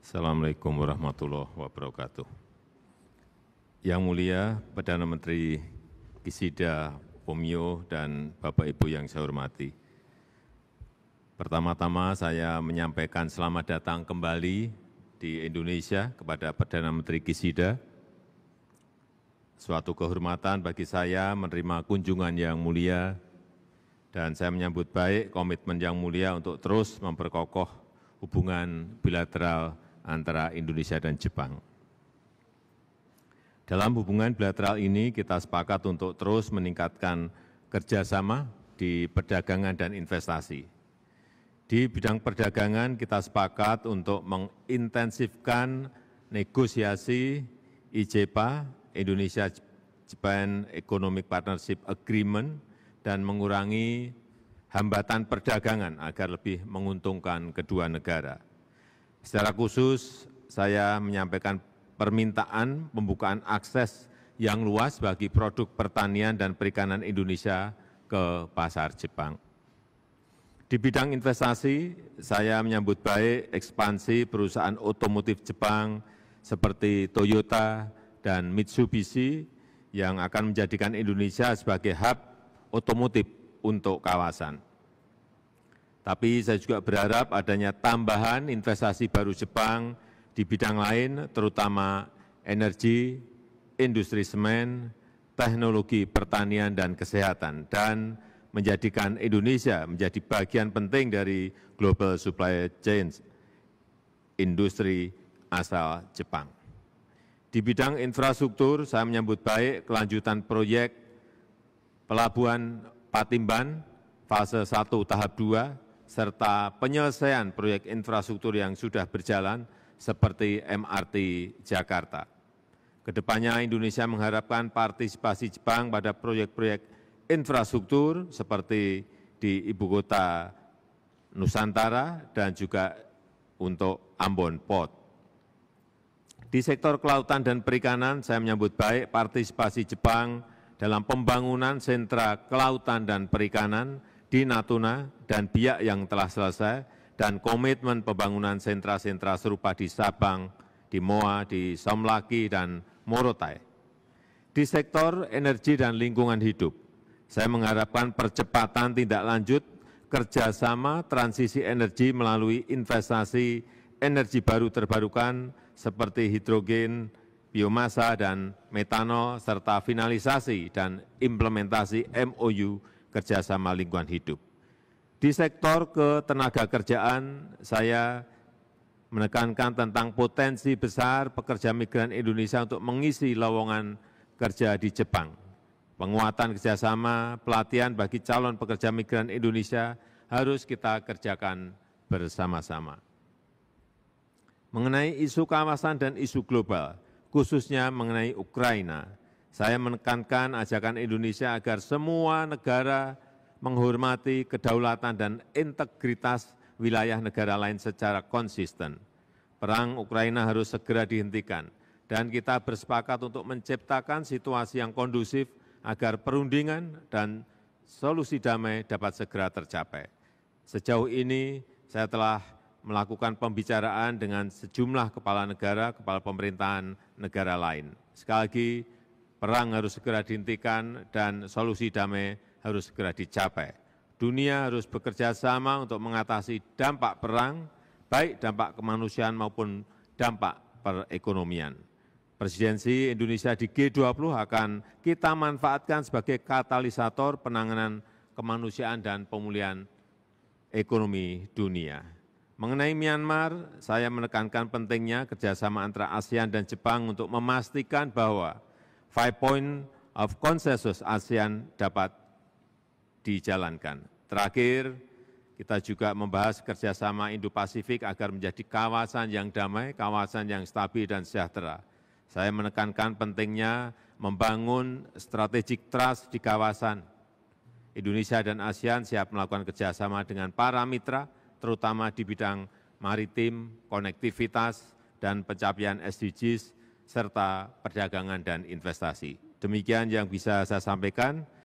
Assalamualaikum warahmatullahi wabarakatuh. Yang mulia Perdana Menteri Kishida Fumio dan Bapak Ibu yang saya hormati. Pertama-tama saya menyampaikan selamat datang kembali di Indonesia kepada Perdana Menteri Kishida. Suatu kehormatan bagi saya menerima kunjungan yang mulia dan saya menyambut baik komitmen yang mulia untuk terus memperkokoh hubungan bilateral antara Indonesia dan Jepang. Dalam hubungan bilateral ini kita sepakat untuk terus meningkatkan kerjasama di perdagangan dan investasi. Di bidang perdagangan kita sepakat untuk mengintensifkan negosiasi IJPA, Indonesia-Japan Economic Partnership Agreement, dan mengurangi hambatan perdagangan agar lebih menguntungkan kedua negara. Secara khusus, saya menyampaikan permintaan pembukaan akses yang luas bagi produk pertanian dan perikanan Indonesia ke pasar Jepang. Di bidang investasi, saya menyambut baik ekspansi perusahaan otomotif Jepang seperti Toyota dan Mitsubishi yang akan menjadikan Indonesia sebagai hub otomotif untuk kawasan. Tapi saya juga berharap adanya tambahan investasi baru Jepang di bidang lain, terutama energi, industri semen, teknologi pertanian dan kesehatan, dan menjadikan Indonesia menjadi bagian penting dari global supply chain industri asal Jepang. Di bidang infrastruktur, saya menyambut baik kelanjutan proyek Pelabuhan Patimban fase 1 tahap 2, serta penyelesaian proyek infrastruktur yang sudah berjalan seperti MRT Jakarta. Kedepannya Indonesia mengharapkan partisipasi Jepang pada proyek-proyek infrastruktur seperti di Ibu Kota Nusantara dan juga untuk Ambon Port. Di sektor kelautan dan perikanan, saya menyambut baik partisipasi Jepang dalam pembangunan sentra kelautan dan perikanan di Natuna dan Biak yang telah selesai, dan komitmen pembangunan sentra-sentra serupa di Sabang, di Moa, di Somlaki, dan Morotai. Di sektor energi dan lingkungan hidup, saya mengharapkan percepatan tindak lanjut kerjasama transisi energi melalui investasi energi baru terbarukan seperti hidrogen, biomasa, dan metanol, serta finalisasi dan implementasi MOU kerjasama lingkungan hidup. Di sektor ketenagakerjaan, saya menekankan tentang potensi besar pekerja migran Indonesia untuk mengisi lowongan kerja di Jepang. Penguatan kerjasama, pelatihan bagi calon pekerja migran Indonesia harus kita kerjakan bersama-sama. Mengenai isu kawasan dan isu global, khususnya mengenai Ukraina, saya menekankan ajakan Indonesia agar semua negara menghormati kedaulatan dan integritas wilayah negara lain secara konsisten. Perang Ukraina harus segera dihentikan, dan kita bersepakat untuk menciptakan situasi yang kondusif agar perundingan dan solusi damai dapat segera tercapai. Sejauh ini, saya telah melakukan pembicaraan dengan sejumlah kepala negara, kepala pemerintahan negara lain. Sekali lagi, perang harus segera dihentikan dan solusi damai harus segera dicapai. Dunia harus bekerja sama untuk mengatasi dampak perang, baik dampak kemanusiaan maupun dampak perekonomian. Presidensi Indonesia di G20 akan kita manfaatkan sebagai katalisator penanganan kemanusiaan dan pemulihan ekonomi dunia. Mengenai Myanmar, saya menekankan pentingnya kerjasama antara ASEAN dan Jepang untuk memastikan bahwa 5 Point of Consensus ASEAN dapat dijalankan. Terakhir, kita juga membahas kerjasama Indo-Pasifik agar menjadi kawasan yang damai, kawasan yang stabil dan sejahtera. Saya menekankan pentingnya membangun strategic trust di kawasan. Indonesia dan ASEAN siap melakukan kerjasama dengan para mitra, terutama di bidang maritim, konektivitas, dan pencapaian SDGs, serta perdagangan dan investasi. Demikian yang bisa saya sampaikan.